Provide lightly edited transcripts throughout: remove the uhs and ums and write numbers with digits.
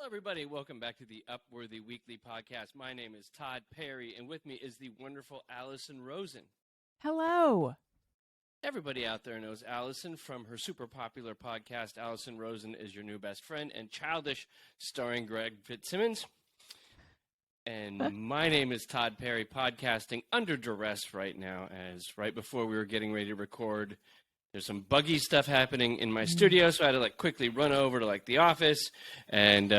Everybody, welcome back to the Upworthy Weekly podcast. My name is Todd Perry, and with me is the wonderful Alison Rosen. Hello. Everybody out there knows Alison from her super popular podcast, Alison Rosen is Your New Best Friend, and Childish, starring Greg Fitzsimmons. And my name is Todd Perry, podcasting under duress right now, as right before we were getting ready to record, there's some buggy stuff happening in my studio, so I had to quickly run over to the office, and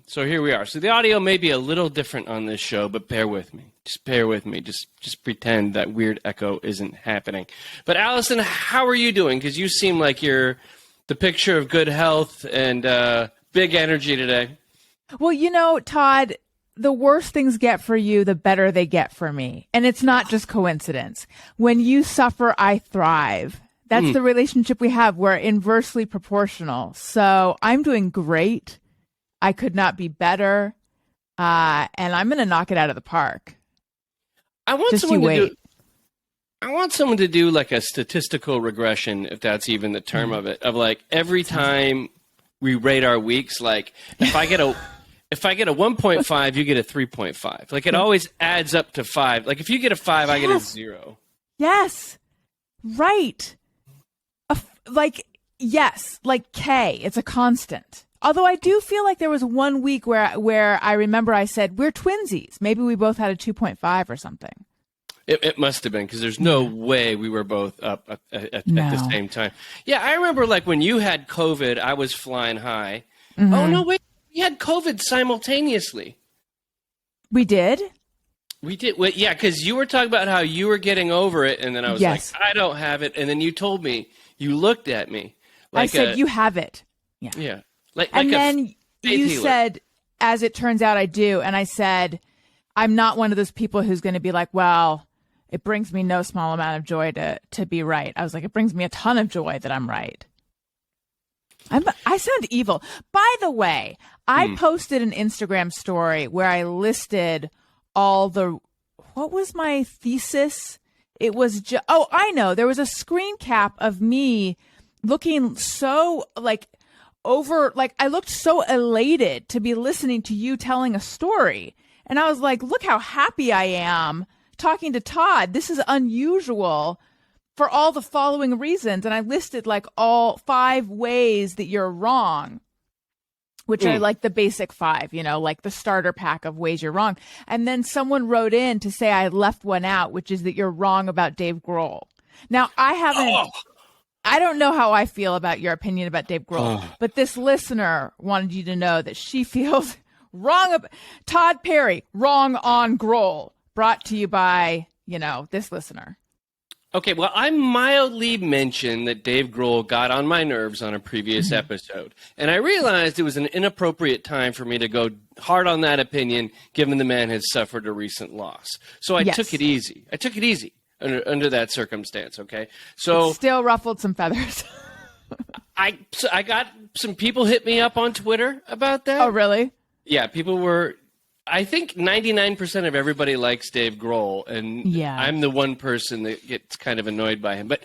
so here we are. So the audio may be a little different on this show, but bear with me. Just bear with me. Just pretend that weird echo isn't happening. But Alison, how are you doing? Because you seem like you're the picture of good health and big energy today. Well, Todd, the worse things get for you, the better they get for me. And it's not just coincidence. When you suffer, I thrive. That's the relationship we have. We're inversely proportional. So I'm doing great. I could not be better. And I'm going to knock it out of the park. I want someone to do a statistical regression, if that's even the term of it, of every time we rate our weeks, if I get a 1.5, you get a 3.5. It always adds up to 5. If you get a 5, yes. I get a 0. Yes. Right. Yes, K, it's a constant. Although I do feel like there was one week where I remember I said, we're twinsies. Maybe we both had a 2.5 or something. It must have been, because there's no way we were both up at the same time. Yeah, I remember when you had COVID, I was flying high. Mm-hmm. Oh, no, wait, we had COVID simultaneously. We did? We did. Well, yeah, because you were talking about how you were getting over it, and then I was yes. I don't have it. And then you told me, you looked at me. I said, you have it. Yeah. Yeah. And then you said, as it turns out, I do. And I said, I'm not one of those people who's going to be well, it brings me no small amount of joy to be right. I was it brings me a ton of joy that I'm right. I sound evil. By the way, I posted an Instagram story where I listed what was my thesis? It was I know. There was a screen cap of me looking so I looked so elated to be listening to you telling a story. And I was look how happy I am talking to Todd. This is unusual for all the following reasons. And I listed all 5 ways that you're wrong, which are the basic 5, the starter pack of ways you're wrong. And then someone wrote in to say I left one out, which is that you're wrong about Dave Grohl. Now, I don't know how I feel about your opinion about Dave Grohl, but this listener wanted you to know that she feels wrong. Todd Perry, wrong on Grohl, brought to you by, this listener. Okay, well, I mildly mentioned that Dave Grohl got on my nerves on a previous episode, and I realized it was an inappropriate time for me to go hard on that opinion, given the man had suffered a recent loss. So I took it easy. Under that circumstance, okay? So it still ruffled some feathers. I got some people hit me up on Twitter about that. Oh, really? Yeah, people were... I think 99% of everybody likes Dave Grohl, and I'm the one person that gets kind of annoyed by him. But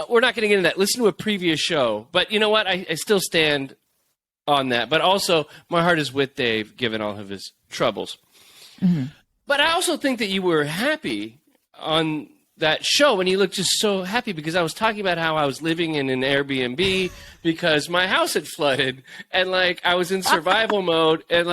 we're not going to get into that. Listen to a previous show. But you know what? I still stand on that. But also, my heart is with Dave, given all of his troubles. Mm-hmm. But I also think that you were happy on that show, and you looked just so happy, because I was talking about how I was living in an Airbnb because my house had flooded, and I was in survival mode, and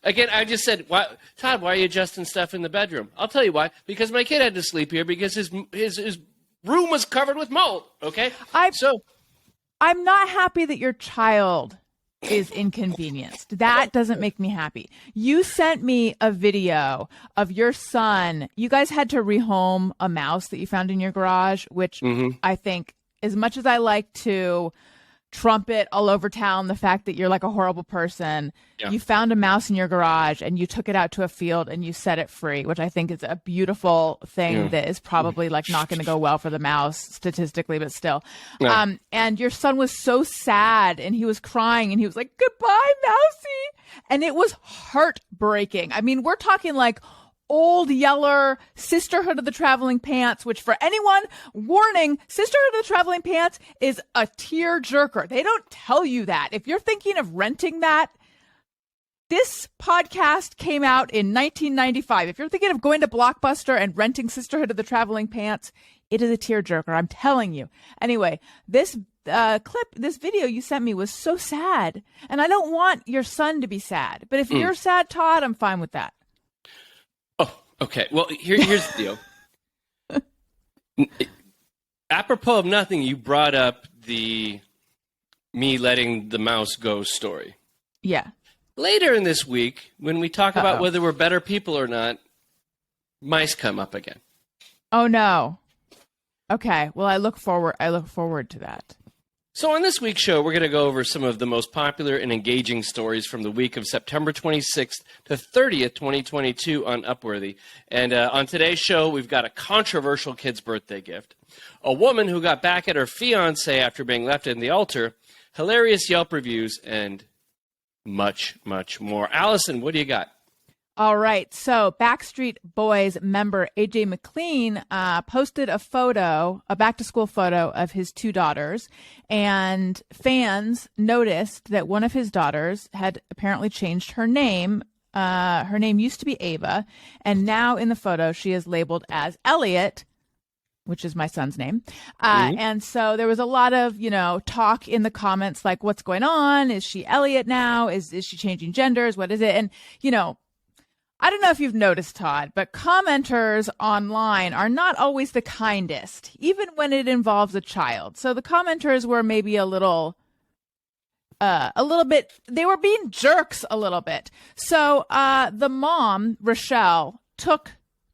again, I just said, Todd, why are you adjusting stuff in the bedroom? I'll tell you why. Because my kid had to sleep here because his room was covered with mold. Okay, I'm not happy that your child is inconvenienced. That doesn't make me happy. You sent me a video of your son. You guys had to rehome a mouse that you found in your garage, which I think, as much as I like to trumpet all over town the fact that you're a horrible person, you found a mouse in your garage and you took it out to a field and you set it free, which I think is a beautiful thing that is probably not going to go well for the mouse statistically, but still. And your son was so sad and he was crying and he was like, goodbye, Mousy. And it was heartbreaking. I mean, we're talking Old Yeller, Sisterhood of the Traveling Pants, which for anyone, warning, Sisterhood of the Traveling Pants is a tear jerker. They don't tell you that. If you're thinking of renting that, This podcast came out in 1995. If you're thinking of going to Blockbuster and renting Sisterhood of the Traveling Pants, it is a tearjerker. I'm telling you. Anyway, this this video you sent me was so sad. And I don't want your son to be sad. But if you're sad, Todd, I'm fine with that. Oh, okay. Well, here's the deal. Apropos of nothing, you brought up the me letting the mouse go story. Yeah. Later in this week, when we talk about whether we're better people or not, mice come up again. Oh no. Okay. Well, I look forward to that. So on this week's show, we're going to go over some of the most popular and engaging stories from the week of September 26th to 30th, 2022 on Upworthy. And on today's show, we've got a controversial kid's birthday gift, a woman who got back at her fiancé after being left in the altar, hilarious Yelp reviews, and much, much more. Alison, what do you got? All right. So Backstreet Boys member AJ McLean posted a back-to-school photo of his two daughters, and fans noticed that one of his daughters had apparently changed her name. Her name used to be Ava, and now in the photo she is labeled as Elliot, which is my son's name. And so there was a lot of, talk in the comments like, what's going on? Is she Elliot now? Is she changing genders? What is it? And, I don't know if you've noticed, Todd, but commenters online are not always the kindest, even when it involves a child. So the commenters were maybe a little bit, they were being jerks a little bit. So the mom, Rochelle, took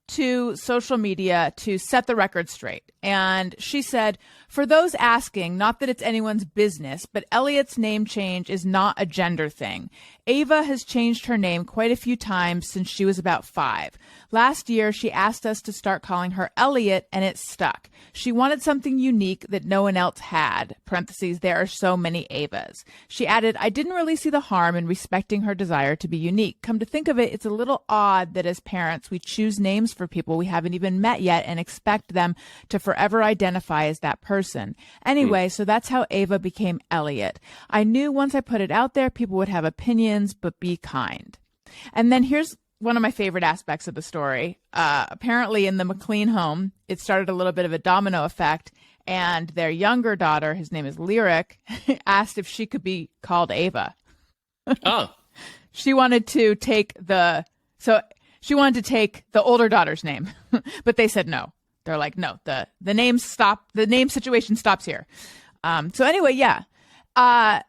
to social media to set the record straight. And she said, for those asking, not that it's anyone's business, but Elliot's name change is not a gender thing. Ava has changed her name quite a few times since she was about 5. Last year, she asked us to start calling her Elliot, and it stuck. She wanted something unique that no one else had. Parentheses, there are so many Avas. She added, I didn't really see the harm in respecting her desire to be unique. Come to think of it, it's a little odd that as parents, we choose names for people we haven't even met yet and expect them to forever identify as that person. Anyway, so that's how Ava became Elliot. I knew once I put it out there, people would have opinions, but be kind. And then here's one of my favorite aspects of the story. Apparently in the McLean home, it started a little bit of a domino effect, and their younger daughter, his name is Lyric, asked if she could be called Ava. Oh. She wanted to take the older daughter's name, but they said no. They're like, no, the name situation stops here. So anyway, yeah, a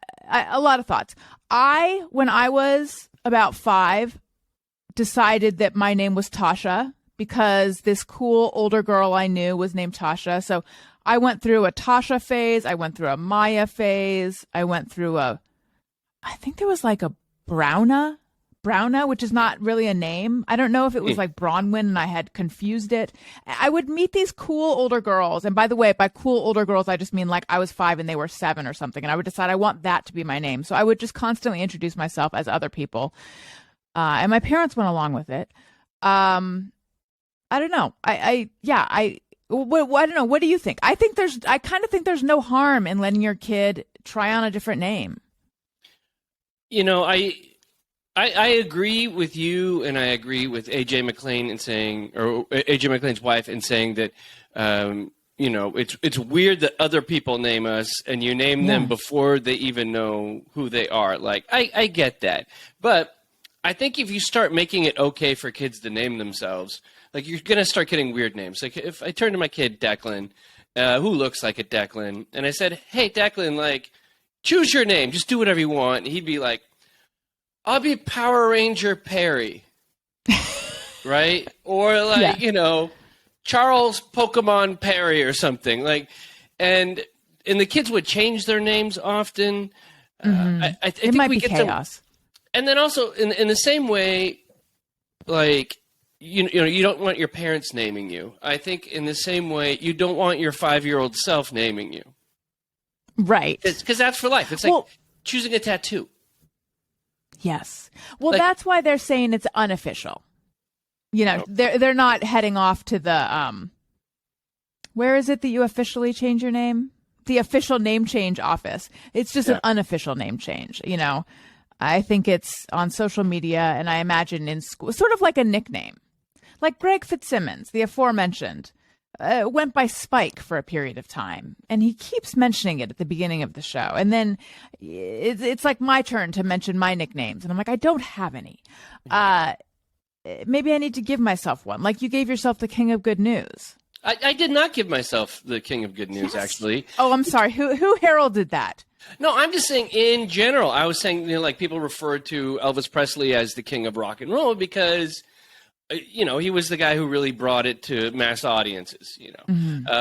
lot of thoughts. When I was about 5, decided that my name was Tasha because this cool older girl I knew was named Tasha. So I went through a Tasha phase. I went through a Maya phase. I went through I think there was like a Browna, which is not really a name. I don't know if it was like Bronwyn and I had confused it. I would meet these cool older girls. And by the way, by cool older girls, I just mean like I was 5 and they were 7 or something. And I would decide I want that to be my name. So I would just constantly introduce myself as other people. And my parents went along with it. I don't know. I don't know. What do you think? I kind of think there's no harm in letting your kid try on a different name. I agree with you, and I agree with AJ McLean in saying, or AJ McLean's wife in saying that, it's weird that other people name us and you name them before they even know who they are. Like, I get that. But I think if you start making it okay for kids to name themselves, like you're going to start getting weird names. Like if I turn to my kid, Declan, who looks like a Declan, and I said, hey, Declan, like, choose your name. Just do whatever you want. And he'd be like, I'll be Power Ranger Perry, right? Or like, Charles Pokemon Perry or something. Like, and the kids would change their names often. I think it might we be get chaos. And then also in the same way, like, you don't want your parents naming you. I think in the same way, you don't want your 5-year-old self naming you. Right. Because that's for life. It's like choosing a tattoo. Yes. Well, that's why they're saying it's unofficial. They're not heading off to the where is it that you officially change your name? The official name change office. It's just an unofficial name change, I think it's on social media, and I imagine in school, sort of like a nickname. Like Greg Fitzsimmons, the aforementioned, went by Spike for a period of time, and he keeps mentioning it at the beginning of the show. And then it's like my turn to mention my nicknames, and I'm like, I don't have any. Maybe I need to give myself one, like you gave yourself the King of Good News. I did not give myself the King of Good News, actually. Oh, I'm sorry. Who heralded that? No, I'm just saying in general. I was saying, like people referred to Elvis Presley as the King of Rock and Roll because, he was the guy who really brought it to mass audiences.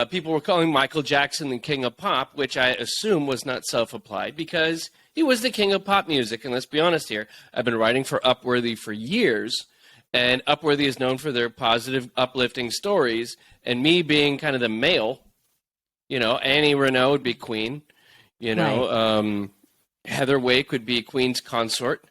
People were calling Michael Jackson the King of Pop, which I assume was not self-applied because he was the King of pop music. And let's be honest here, I've been writing for Upworthy for years, and Upworthy is known for their positive, uplifting stories. And me being kind of the male, Annie Renaud would be Queen. Right. Heather Wake would be Queen's consort.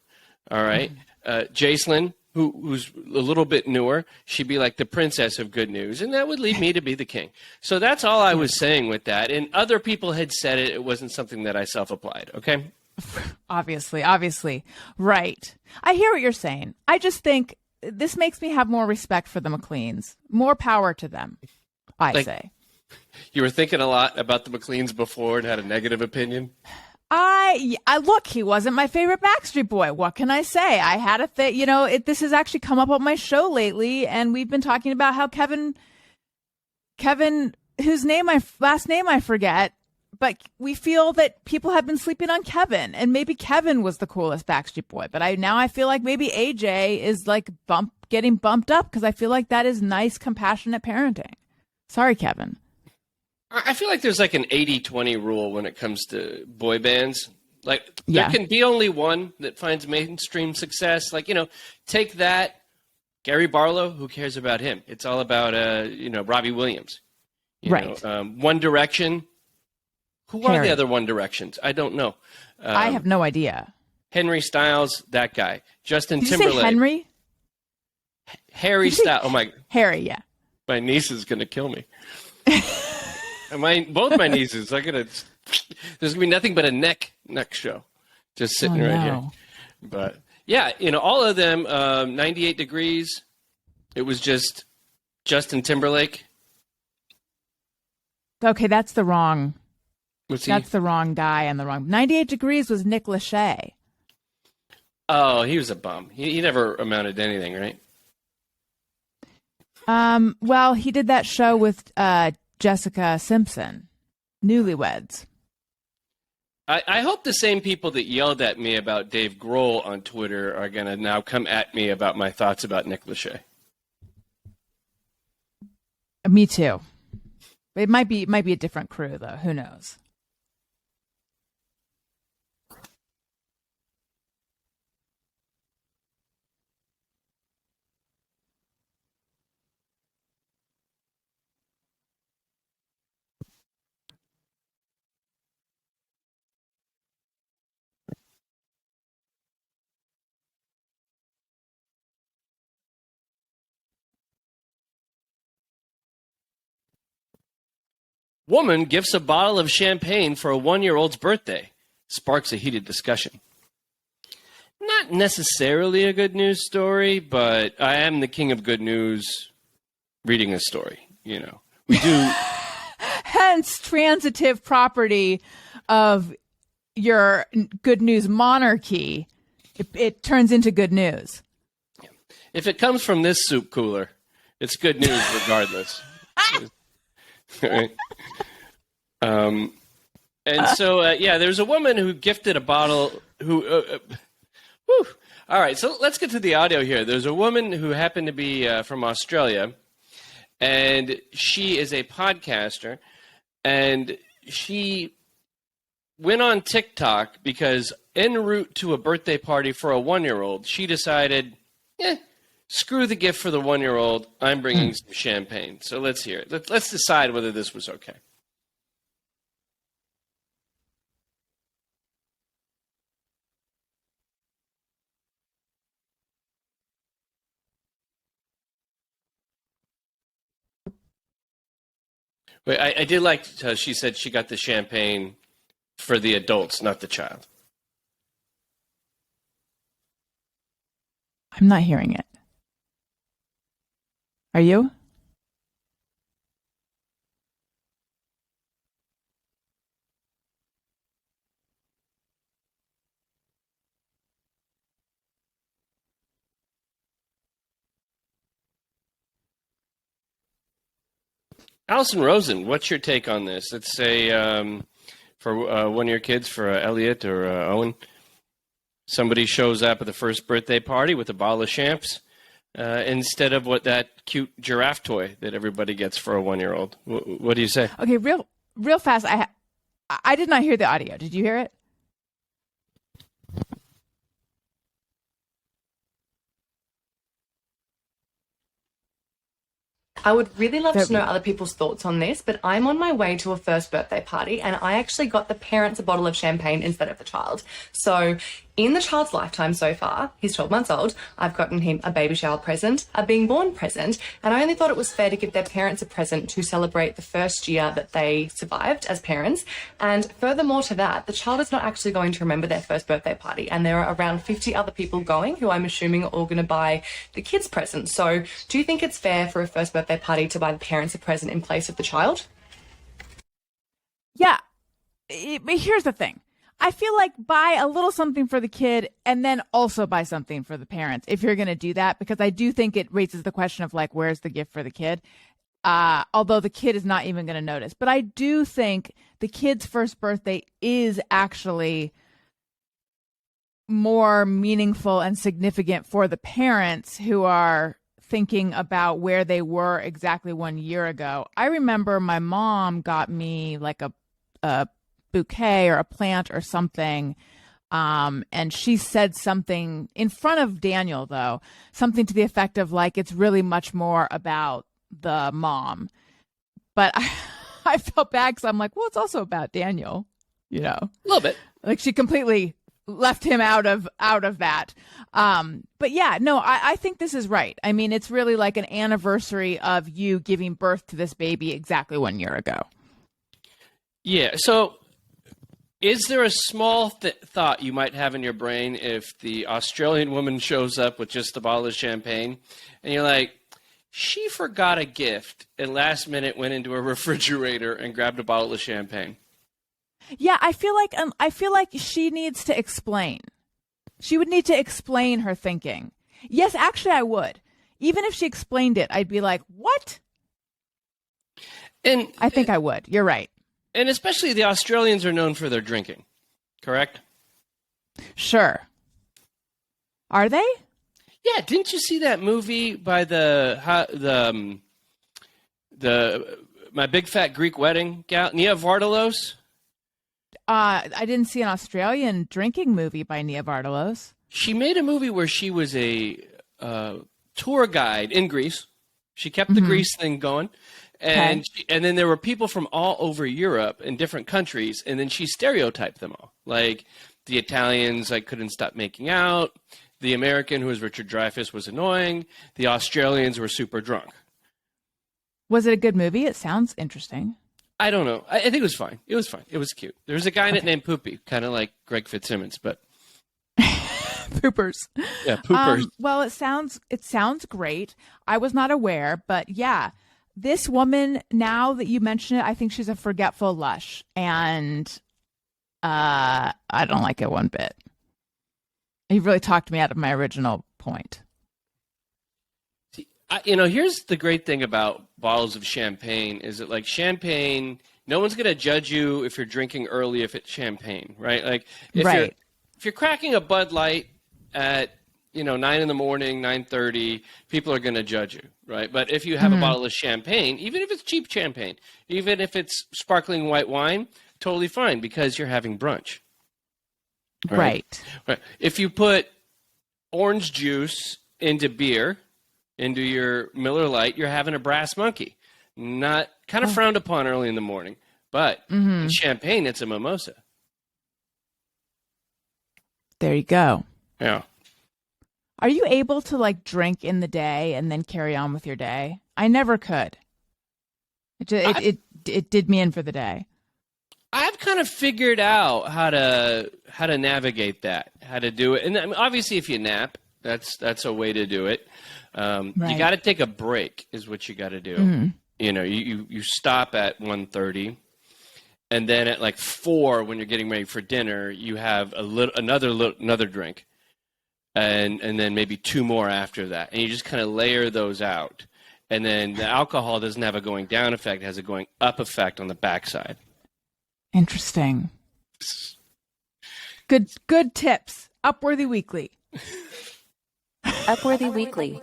All right. Jacelyn, who's a little bit newer, she'd be like the princess of good news. And that would lead me to be the king. So that's all I was saying with that. And other people had said it. It wasn't something that I self-applied. Okay. Obviously. Right. I hear what you're saying. I just think this makes me have more respect for the McLeans. More power to them, I say. You were thinking a lot about the McLeans before and had a negative opinion? I look, he wasn't my favorite Backstreet Boy. What can I say? I had a thing, this has actually come up on my show lately, and we've been talking about how Kevin, whose last name I forget, but we feel that people have been sleeping on Kevin, and maybe Kevin was the coolest Backstreet Boy. But I feel like maybe AJ is like getting bumped up because I feel like that is nice, compassionate parenting. Sorry, Kevin. I feel like there's like an 80-20 rule when it comes to boy bands. Like there can be only one that finds mainstream success. Like, take that Gary Barlow, who cares about him? It's all about, Robbie Williams. Right. One Direction. Who are the other One Directions? I don't know. I have no idea. Henry Styles, that guy. Justin Did Timberlake. You say Henry? Harry Styles. Oh my. Harry, yeah. My niece is gonna kill me. Both my nieces. There's gonna be nothing but a neck show, just sitting here. But yeah, all of them. 98 Degrees. It was just Justin Timberlake. Okay, that's the wrong. That's the wrong guy and the wrong. 98 Degrees was Nick Lachey. Oh, he was a bum. He never amounted to anything, right? Well, he did that show with Jessica Simpson, Newlyweds. I hope the same people that yelled at me about Dave Grohl on Twitter are going to now come at me about my thoughts about Nick Lachey. Me too. It might be a different crew, though. Who knows? Woman gifts a bottle of champagne for a 1-year-old's birthday. Sparks a heated discussion. Not necessarily a good news story, but I am the king of good news reading a story. We do. Hence, transitive property of your good news monarchy. It turns into good news. If it comes from this soup cooler, it's good news regardless. Right. And so, there's a woman who gifted a bottle All right, so let's get to the audio here. There's a woman who happened to be from Australia, and she is a podcaster, and she went on TikTok because en route to a birthday party for a 1-year-old, she decided, screw the gift for the 1-year-old. I'm bringing some champagne. So let's hear it. Let's decide whether this was okay. Wait, I did like she said she got the champagne for the adults, not the child. I'm not hearing it. Are you? Alison Rosen, what's your take on this? Let's say for one of your kids, for Elliot or Owen, somebody shows up at the first birthday party with a bottle of champs instead of what that cute giraffe toy that everybody gets for a 1-year-old. What do you say? Okay, real fast. I did not hear the audio. Did you hear it? I would really love to know other people's thoughts on this, but I'm on my way to a first birthday party and I actually got the parents a bottle of champagne instead of the child. So in the child's lifetime so far, he's 12 months old, I've gotten him a baby shower present, a being born present, and I only thought it was fair to give their parents a present to celebrate the first year that they survived as parents. And furthermore to that, the child is not actually going to remember their first birthday party, and there are around 50 other people going who I'm assuming are all going to buy the kids presents. So do you think it's fair for a first birthday party to buy the parents a present in place of the child? Yeah. But here's the thing. I feel like buy a little something for the kid and then also buy something for the parents if you're going to do that, because I do think it raises the question of like, where's the gift for the kid? Although the kid is not even going to notice. But I do think the kid's first birthday is actually more meaningful and significant for the parents who are thinking about where they were exactly 1 year ago. I remember my mom got me like a bouquet or a plant or something. And she said something in front of Daniel, though, something to the effect of like, it's really much more about the mom. But I felt bad because I'm like, well, it's also about Daniel, you know, A little bit. Like she completely left him out of that. But yeah, no, I think this is right. I mean, it's really like an anniversary of you giving birth to this baby exactly 1 year ago. Yeah. So is there a small thought you might have in your brain if the Australian woman shows up with just a bottle of champagne and you're like, she forgot a gift and last minute went into a refrigerator and grabbed a bottle of champagne? Yeah, I feel like she needs to explain. She would need to explain her thinking. Yes, actually I would. Even if she explained it, I'd be like, "What?" And I think I would. You're right. And especially the Australians are known for their drinking, correct? Sure. Are they? Yeah, didn't you see that movie by the My Big Fat Greek Wedding gal, Nia Vardalos? I didn't see an Australian drinking movie by Nia Vardalos. She made a movie where she was a tour guide in Greece. She kept the Greece thing going. And and then there were people from all over Europe in different countries, and then she stereotyped them all. Like the Italians, I couldn't stop making out. The American, who was Richard Dreyfuss, was annoying. The Australians were super drunk. Was it a good movie? It sounds interesting. I don't know. I think it was fine. It was fine. It was cute. There was a guy in it named Poopy, kind of like Greg Fitzsimmons, but Poopers. Yeah, Poopers. Well, it sounds great. I was not aware, but yeah. This woman, now that you mention it, I think she's a forgetful lush, and I don't like it one bit. He really talked me out of my original point. See, here's the great thing about bottles of champagne is that, like, champagne, no one's going to judge you if you're drinking early if it's champagne, right? Like, if you're cracking a Bud Light at 9 in the morning, 9:30, people are going to judge you, right? But if you have a bottle of champagne, even if it's cheap champagne, even if it's sparkling white wine, totally fine because you're having brunch. Right. If you put orange juice into beer, into your Miller Lite, you're having a brass monkey. Not kind of frowned upon early in the morning, but in champagne, it's a mimosa. There you go. Yeah. Are you able to like drink in the day and then carry on with your day? I never could. It did me in for the day. I've kind of figured out how to navigate that, how to do it. And I mean, obviously, if you nap, That's a way to do it. Right. You got to take a break, is what you got to do. Mm-hmm. You know, you stop at 1:30, and then at like 4, when you're getting ready for dinner, you have another drink, and then maybe 2 more after that, and you just kind of layer those out. And then the alcohol doesn't have a going down effect; it has a going up effect on the backside. Interesting. Good tips. Upworthy Weekly. Upworthy Weekly.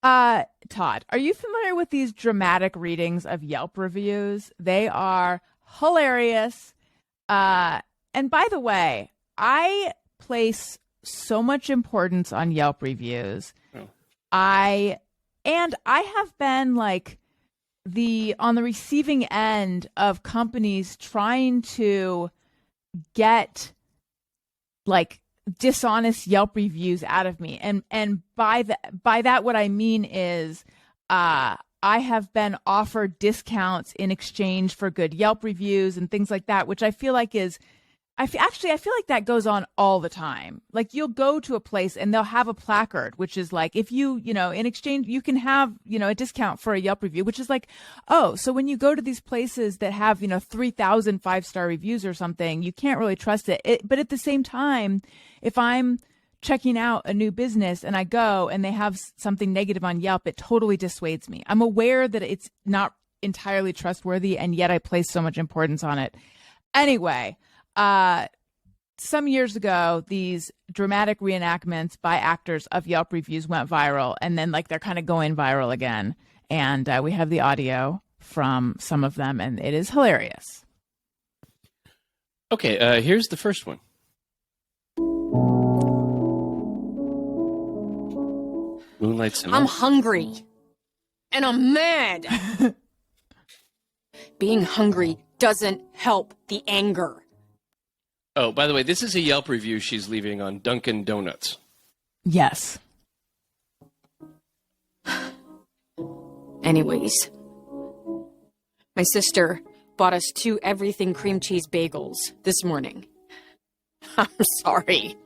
Todd, are you familiar with these dramatic readings of Yelp reviews? They are hilarious. And by the way, I place so much importance on Yelp reviews. Oh. I have been like on the receiving end of companies trying to get like dishonest Yelp reviews out of me. And by that what I mean is I have been offered discounts in exchange for good Yelp reviews and things like that, which I feel like I feel like that goes on all the time. Like you'll go to a place and they'll have a placard, which is like, if you in exchange, you can have, a discount for a Yelp review, which is like, oh, so when you go to these places that have, 3,000 5-star reviews or something, you can't really trust it. But at the same time, if I'm checking out a new business and I go and they have something negative on Yelp, it totally dissuades me. I'm aware that it's not entirely trustworthy, and yet I place so much importance on it. Anyway, some years ago, these dramatic reenactments by actors of Yelp reviews went viral, and then they're kind of going viral again. And we have the audio from some of them, and it is hilarious. Okay, here's the first one. Moonlight Cinema. I'm hungry. And I'm mad. Being hungry doesn't help the anger. Oh, by the way, this is a Yelp review she's leaving on Dunkin' Donuts. Yes. Anyways, my sister bought us 2 everything cream cheese bagels this morning. I'm sorry.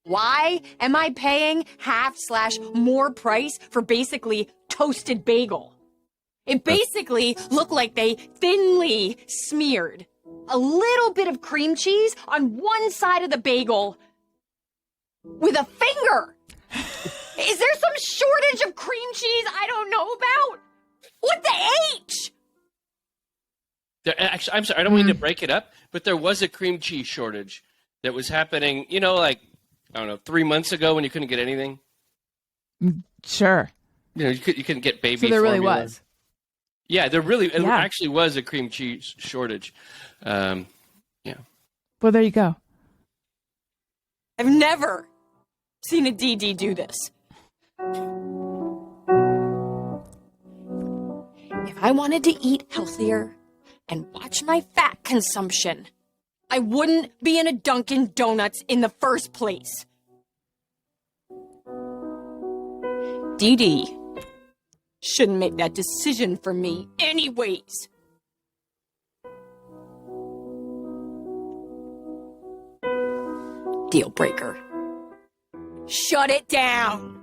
Why am I paying half/more price for basically toasted bagel? It basically looked like they thinly smeared a little bit of cream cheese on one side of the bagel with a finger. Is there some shortage of cream cheese I don't know about? What the H? Actually, I'm sorry, I don't mean to break it up, but there was a cream cheese shortage that was happening, I don't know, 3 months ago when you couldn't get anything. Sure. You couldn't get baby So there formula. really was. Yeah, it actually was a cream cheese shortage. Yeah. Well, there you go. I've never seen a DD do this. If I wanted to eat healthier and watch my fat consumption, I wouldn't be in a Dunkin' Donuts in the first place. DD shouldn't make that decision for me anyways. Deal breaker. Shut it down.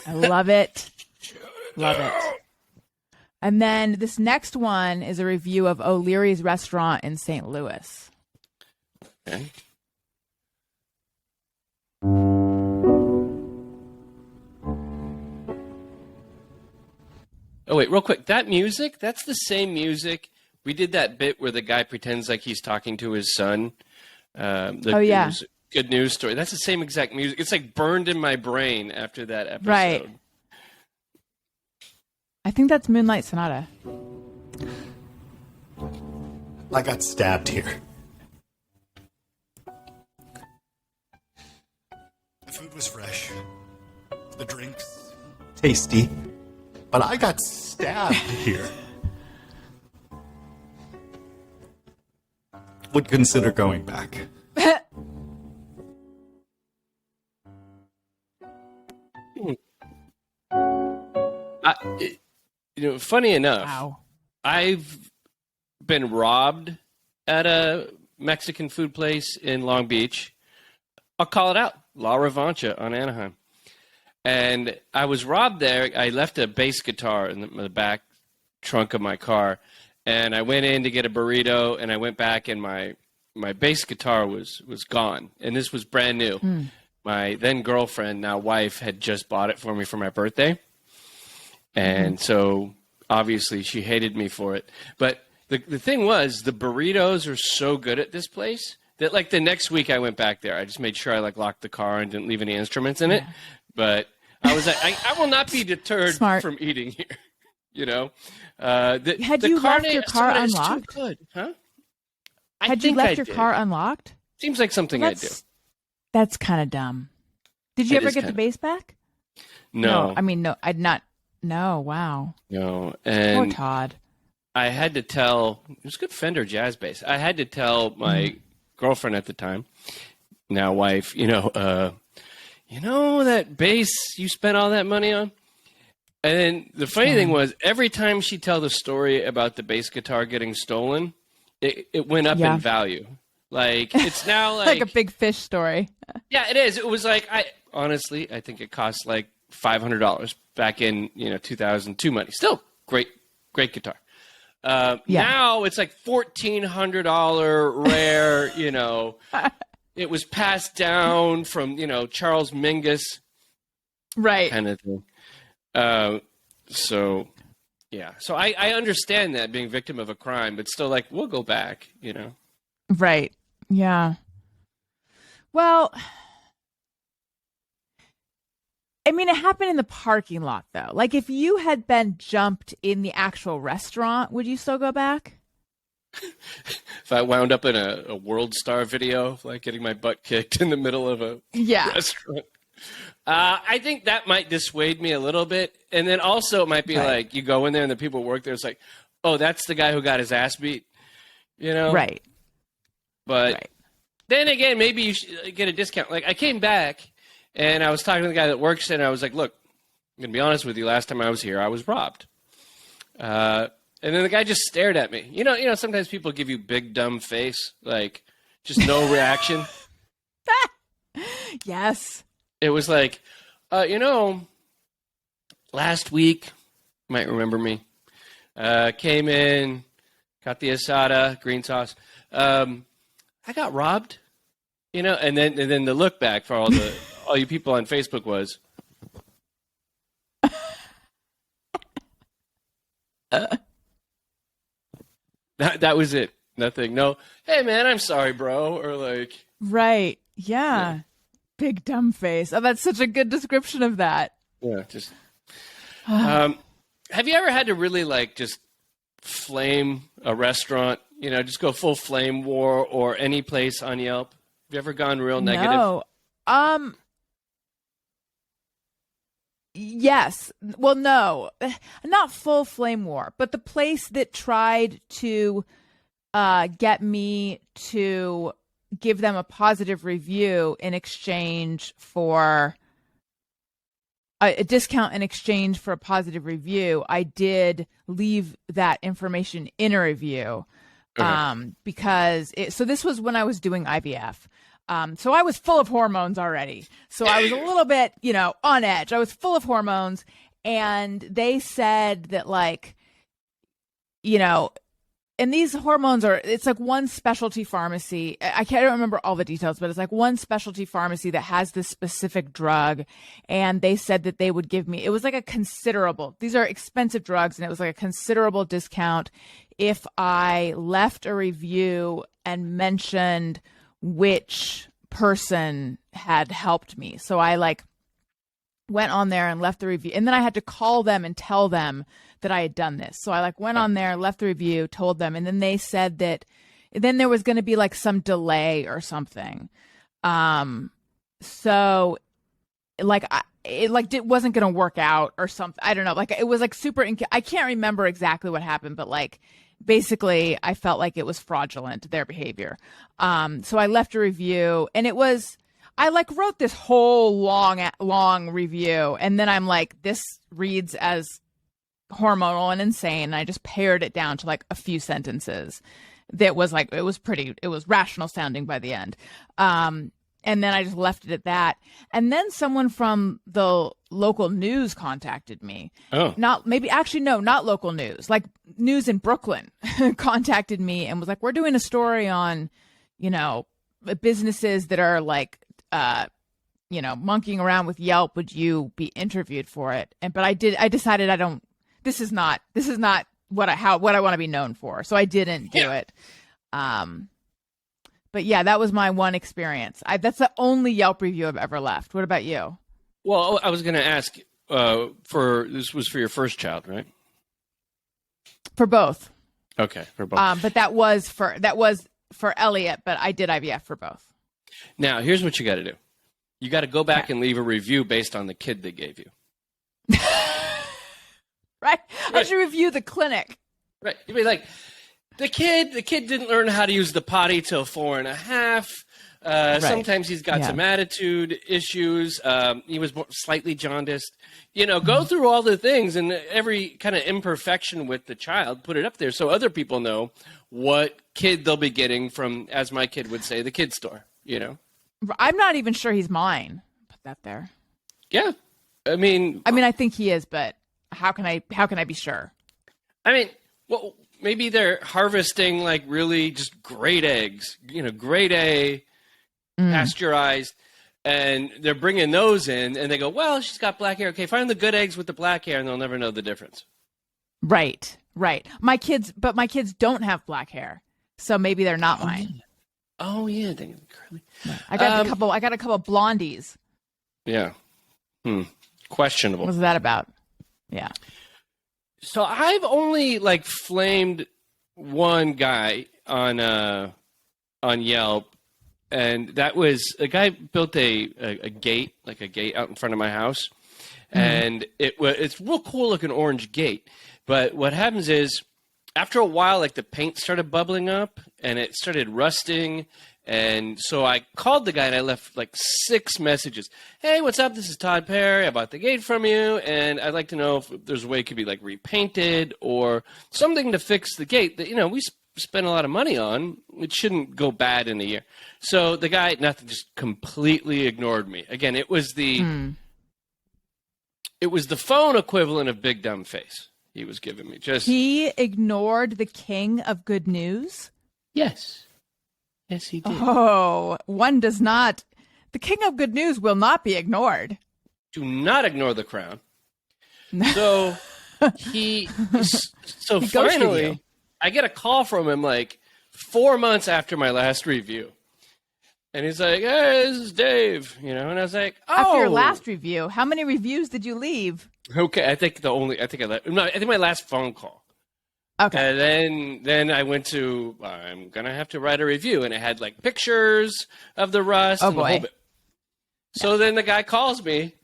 I love it. Love it. And then this next one is a review of O'Leary's restaurant in St. Louis. Okay. Oh, wait, real quick. That music, that's the same music. We did that bit where the guy pretends like he's talking to his son. Yeah. Good news story. That's the same exact music. It's like burned in my brain after that episode. Right. I think that's Moonlight Sonata. I got stabbed here. The food was fresh. The drinks tasty. But I got stabbed here. Would consider going back. Funny enough, Wow. I've been robbed at a Mexican food place in Long Beach. I'll call it out, La Revancha on Anaheim. And I was robbed there. I left a bass guitar in the back trunk of my car, and I went in to get a burrito, and I went back, and my bass guitar was gone, and this was brand new. My then girlfriend, now wife, had just bought it for me for my birthday, and so obviously she hated me for it. But the thing was, the burritos are so good at this place that like the next week I went back there. I just made sure I like locked the car and didn't leave any instruments in it. But I was like, I will not be deterred from eating here. You know, had you left your car unlocked? Too good, huh? Had you left your car unlocked? Seems like something I do. That's kind of dumb. Did you ever get the bass back? No. I mean, no, I'd not. No, wow. No. And poor Todd. I had to tell, it was a good Fender jazz bass. I had to tell my girlfriend at the time, now wife, you know that bass you spent all that money on? And then the funny thing was, every time she'd tell the story about the bass guitar getting stolen, it went up in value. Like, it's now like... like a big fish story. Yeah, it is. It was like, I think it cost like $500 back in, 2002 money. Still great guitar. Now it's like $1,400 rare, it was passed down from, Charles Mingus. Right. Kind of thing. So I understand that, being victim of a crime, but still like, we'll go back, Right. Yeah. Well, I mean, it happened in the parking lot, though. Like, if you had been jumped in the actual restaurant, would you still go back? If I wound up in a World Star video, like getting my butt kicked in the middle of a restaurant, I think that might dissuade me a little bit. And then also it might be like, you go in there and the people who work there, it's like, oh, that's the guy who got his ass beat, Right. But then again, maybe you should get a discount. Like, I came back and I was talking to the guy that works there, and I was like, look, I'm going to be honest with you. Last time I was here, I was robbed. And then the guy just stared at me. Sometimes people give you big, dumb face, like just no reaction. Yes. It was like, last week, you might remember me, came in, got the asada, green sauce. I got robbed, and then the look back for all you people on Facebook was, that was it. Nothing. No. Hey man, I'm sorry, bro. Or like. Right. Yeah. Big dumb face. Oh, that's such a good description of that. Yeah. Just. Have you ever had to really like just flame a restaurant? Just go full flame war, or any place on Yelp? Have you ever gone real negative? No. Yes. Well, no, not full flame war, but the place that tried to get me to give them a positive review in exchange for a discount in exchange for a positive review, I did leave that information in a review. Because so this was when I was doing IVF. So I was full of hormones already. So I was a little bit, on edge. I was full of hormones, and they said that like, and these hormones it's like one specialty pharmacy. I don't remember all the details, but it's like one specialty pharmacy that has this specific drug. And they said that they would give me, it was like these are expensive drugs, and it was like a considerable discount if I left a review and mentioned which person had helped me. So I like went on there and left the review, and then I had to call them and tell them that I had done this. So I like went on there, left the review, told them, and then they said that then there was going to be like some delay or something. So like it wasn't going to work out or something. I don't know. Like it was like super. I can't remember exactly what happened, but like basically I felt like it was fraudulent, their behavior. So I left a review, and I like wrote this whole long review, and then I'm like, this reads as hormonal and insane. And I just pared it down to like a few sentences. that was like, it was rational sounding by the end. And then I just left it at that. And then someone from the local news contacted me. Oh. Not local news, like news in Brooklyn contacted me and was like, we're doing a story on, businesses that are like, monkeying around with Yelp. Would you be interviewed for it? But I decided this is not what I want to be known for. So I didn't do it. But yeah, that was my one experience. That's the only Yelp review I've ever left. What about you? Well, I was going to ask, this was for your first child, right? For both. Okay, for both. But that was for Elliot, but I did IVF for both. Now, here's what you got to do. You got to go back and leave a review based on the kid they gave you. Right? I should review the clinic. Right. You'd be like, the kid didn't learn how to use the potty till 4.5. Right. Sometimes he's got some attitude issues. He was slightly jaundiced. Go through all the things and every kind of imperfection with the child, put it up there so other people know what kid they'll be getting from, as my kid would say, the kid store, I'm not even sure he's mine. Put that there. Yeah. I mean, I think he is, but how can I be sure? I mean, well, maybe they're harvesting like really just great eggs, grade A, pasteurized, and they're bringing those in, and they go, well, she's got black hair. Okay, find the good eggs with the black hair, and they'll never know the difference. Right. My kids don't have black hair, so maybe they're not mine. Oh yeah, they curly. I got a couple blondies. Yeah. Questionable. What was that about? Yeah. So I've only flamed one guy on Yelp, and that was a guy built a gate, like a gate out in front of my house, and it's real cool looking orange gate. But what happens is, after a while, the paint started bubbling up and it started rusting. And so I called the guy and I left 6 messages. Hey, what's up? This is Todd Perry. I bought the gate from you. And I'd like to know if there's a way it could be repainted or something to fix the gate that, we spend a lot of money on. It shouldn't go bad in a year. So the guy, nothing, just completely ignored me. Again, it was the phone equivalent of big dumb face. He was giving me He ignored the king of good news? Yes. Yes, he did. Oh, one does not. The king of good news will not be ignored. Do not ignore the crown. So finally, I get a call from him 4 months after my last review. And he's like, hey, this is Dave, and I was like, oh. After your last review, how many reviews did you leave? Okay, I think my last phone call. Okay. And then I went to, I'm going to have to write a review. And it had pictures of the rust. Oh, boy. The whole bit. So then the guy calls me,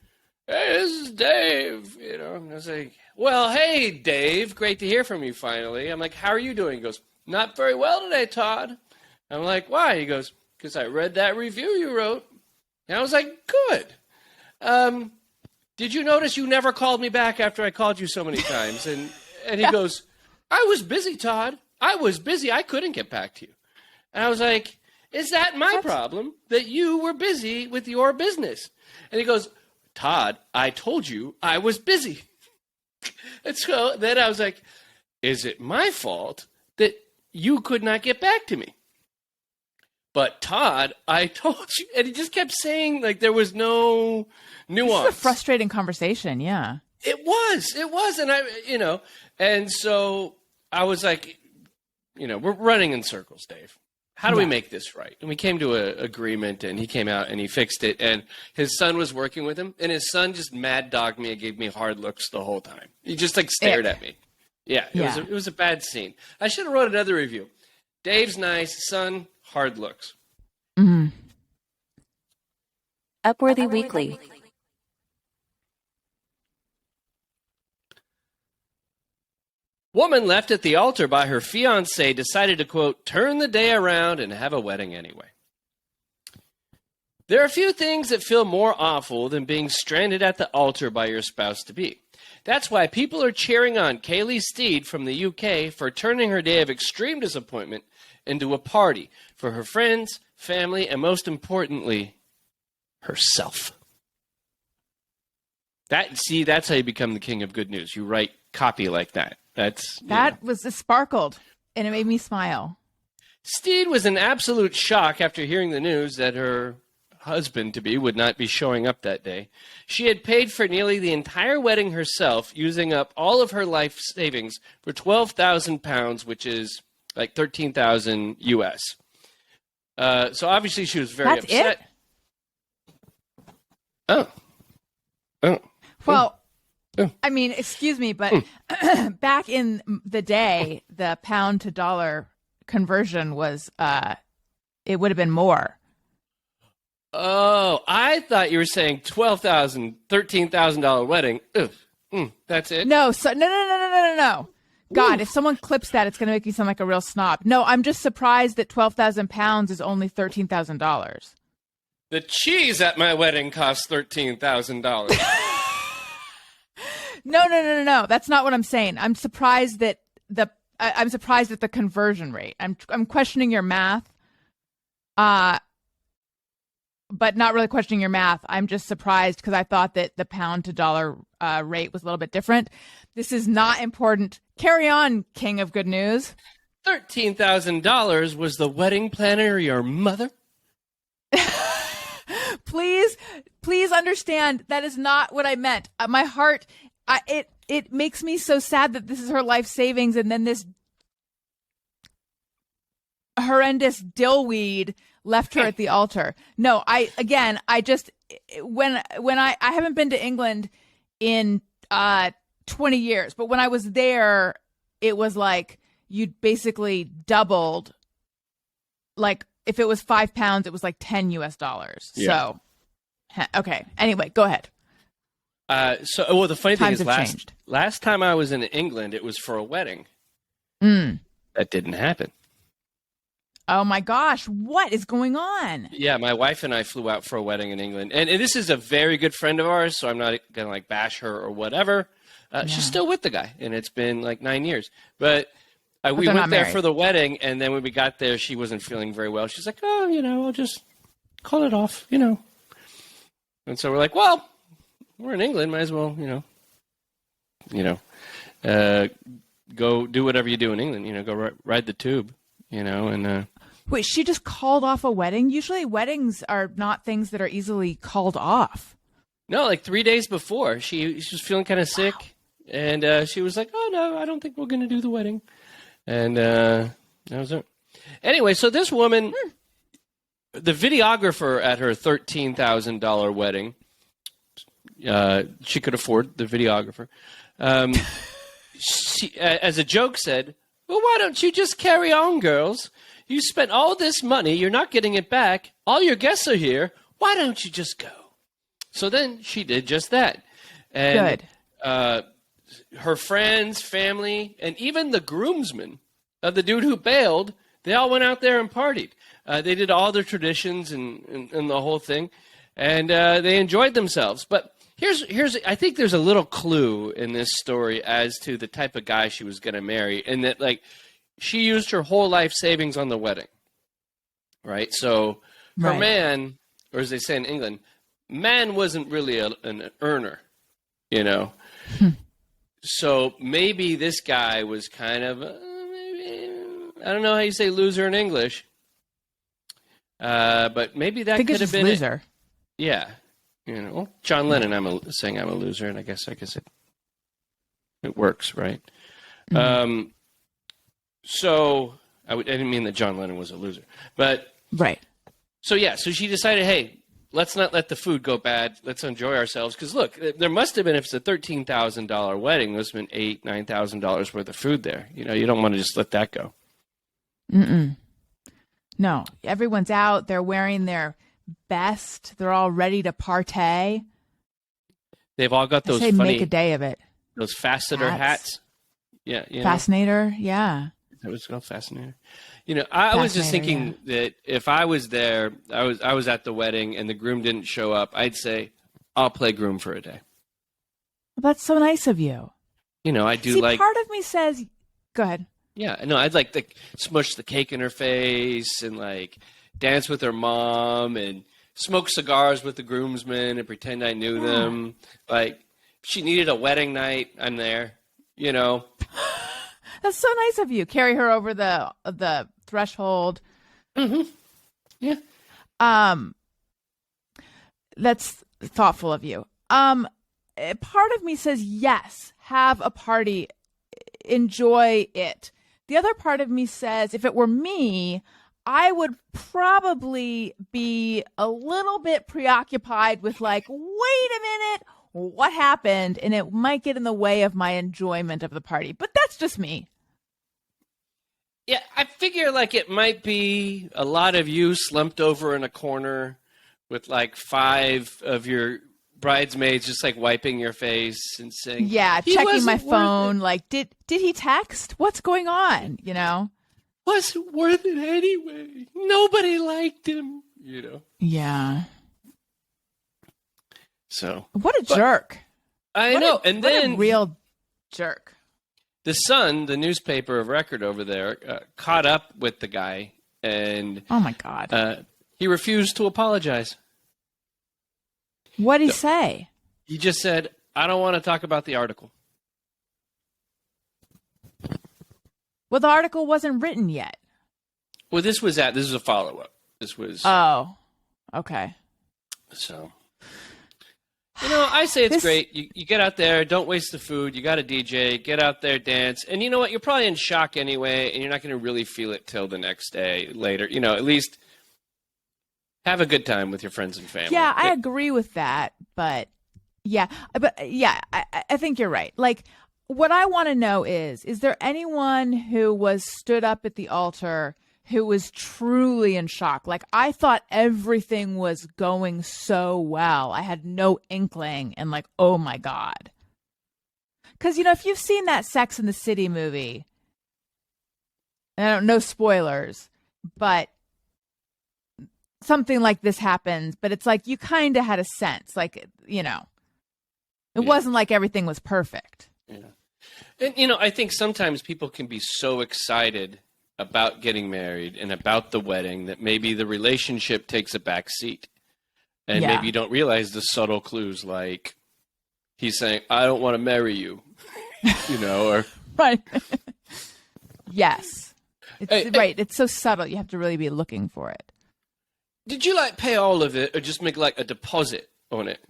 hey, this is Dave, And I was like, well, hey, Dave, great to hear from you finally. I'm like, how are you doing? He goes, not very well today, Todd. I'm like, why? He goes, because I read that review you wrote. And I was like, good. Did you notice you never called me back after I called you so many times? And he goes, I was busy, Todd. I was busy. I couldn't get back to you. And I was like, is that my problem that you were busy with your business? And he goes, Todd, I told you I was busy. And so then I was like, is it my fault that you could not get back to me? But Todd, I told you. And he just kept saying there was no nuance. This is a frustrating conversation, yeah. It was. And and so I was like, we're running in circles, Dave. How do we make this right? And we came to an agreement, and he came out and he fixed it. And his son was working with him, and his son just mad dogged me and gave me hard looks the whole time. He just stared at me. Yeah, it was a bad scene. I should have wrote another review. Dave's nice, son, hard looks. Mm-hmm. Upworthy Weekly. Woman left at the altar by her fiancé decided to, quote, turn the day around and have a wedding anyway. There are few things that feel more awful than being stranded at the altar by your spouse-to-be. That's why people are cheering on Kaylee Steed from the UK for turning her day of extreme disappointment into a party for her friends, family, and most importantly, herself. That's how you become the king of good news. You write copy like that. That was sparkled, and it made me smile. Steed was in absolute shock after hearing the news that her husband-to-be would not be showing up that day. She had paid for nearly the entire wedding herself, using up all of her life savings for £12,000, which is like $13,000 US. So obviously she was very upset. It? Oh. Well, I mean, excuse me, but back in the day, the pound to dollar conversion was, it would have been more. Oh, I thought you were saying $13,000 wedding. That's it? No, no. God, if someone clips that, it's going to make me sound like a real snob. No, I'm just surprised that £12,000 is only $13,000. The cheese at my wedding cost $13,000. No. That's not what I'm saying. I'm surprised that I'm surprised at the conversion rate. I'm questioning your math, but not really questioning your math. I'm just surprised because I thought that the pound to dollar rate was a little bit different. This is not important. Carry on, king of good news. $13,000 was the wedding planner your mother? Please understand that is not what I meant. My heart, it makes me so sad that this is her life savings, and then this horrendous dillweed left her at the altar. No, when I haven't been to England in 20 years, but when I was there, it was like you'd basically doubled. Like if it was £5, it was like $10 US. Yeah. So, okay. Anyway, go ahead. The funny Times thing is, last time I was in England, it was for a wedding. That didn't happen. Oh my gosh, what is going on? Yeah, my wife and I flew out for a wedding in England, and this is a very good friend of ours, so I'm not gonna like bash her or whatever. She's still with the guy, and it's been like 9 years. But we went there for the wedding, and then when we got there, she wasn't feeling very well. She's like, I'll just call it off, And so we're like, well, we're in England, might as well, go do whatever you do in England, go ride the tube, and. Wait, she just called off a wedding? Usually weddings are not things that are easily called off. No, like 3 days before. She was feeling kind of sick, and she was like, oh, no, I don't think we're going to do the wedding. And that was it. Anyway, so this woman, the videographer at her $13,000 wedding, she could afford the videographer. She, as a joke, said, well, why don't you just carry on, girls? You spent all this money. You're not getting it back. All your guests are here. Why don't you just go? So then she did just that. And, good. Her friends, family, and even the groomsmen of the dude who bailed, they all went out there and partied. They did all their traditions and the whole thing, and they enjoyed themselves. But here's I think there's a little clue in this story as to the type of guy she was going to marry, and that she used her whole life savings on the wedding, right? So her man, or as they say in England, man wasn't really an earner, So maybe this guy was kind of, I don't know how you say loser in English, but maybe that could have been loser. Yeah. John Lennon, saying I'm a loser, and I guess it works, right? Mm-hmm. So I didn't mean that John Lennon was a loser, but right. So she decided, hey, let's not let the food go bad. Let's enjoy ourselves. Because look, there must have been, if it's a $13,000 wedding, there must have been $8,000, $9,000 worth of food there. You don't want to just let that go. No, everyone's out. They're wearing their best. They're all ready to partay. They've all got those funny, make a day of it. Those fascinator hats. Yeah. Fascinator. Yeah. That was called Fascinator. I was just thinking that if I was there, I was at the wedding and the groom didn't show up, I'd say, I'll play groom for a day. Well, that's so nice of you. I do. See, part of me says, go ahead. Yeah, no, I'd like to smush the cake in her face and like dance with her mom and smoke cigars with the groomsmen and pretend I knew them. Like, if she needed a wedding night, I'm there. That's so nice of you. Carry her over the threshold. Mm-hmm. Yeah. That's thoughtful of you. Part of me says yes, have a party, enjoy it. The other part of me says if it were me, I would probably be a little bit preoccupied with like, wait a minute, what happened? And it might get in the way of my enjoyment of the party. But that's just me. Yeah, I figure like it might be a lot of you slumped over in a corner with like 5 of your bridesmaids just like wiping your face and saying, yeah, checking my phone. Like, did he text? What's going on? Wasn't worth it anyway. Nobody liked him, Yeah. So what a jerk. I know. And then a real jerk. The Sun, the newspaper of record over there, caught up with the guy, and oh my God, he refused to apologize. What'd he say? He just said, "I don't want to talk about the article." Well, the article wasn't written yet. Well, this was a follow-up. This was. Oh, okay. So. I say it's great. You get out there, don't waste the food. You got a DJ, get out there, dance. And you know what? You're probably in shock anyway, and you're not going to really feel it till the next day later. At least have a good time with your friends and family. Yeah, I agree with that. But I think you're right. Like, what I want to know is there anyone who was stood up at the altar who was truly in shock? Like, I thought everything was going so well. I had no inkling and like, oh my God. Because, if you've seen that Sex and the City movie, and I don't know spoilers, but something like this happens, but it's like you kind of had a sense, like, it wasn't like everything was perfect. Yeah. And, I think sometimes people can be so excited about getting married and about the wedding that maybe the relationship takes a back seat. And maybe you don't realize the subtle clues, like he's saying, I don't want to marry you, or. Right. Yes. It's right. It's so subtle. You have to really be looking for it. Did you pay all of it or just make a deposit on it?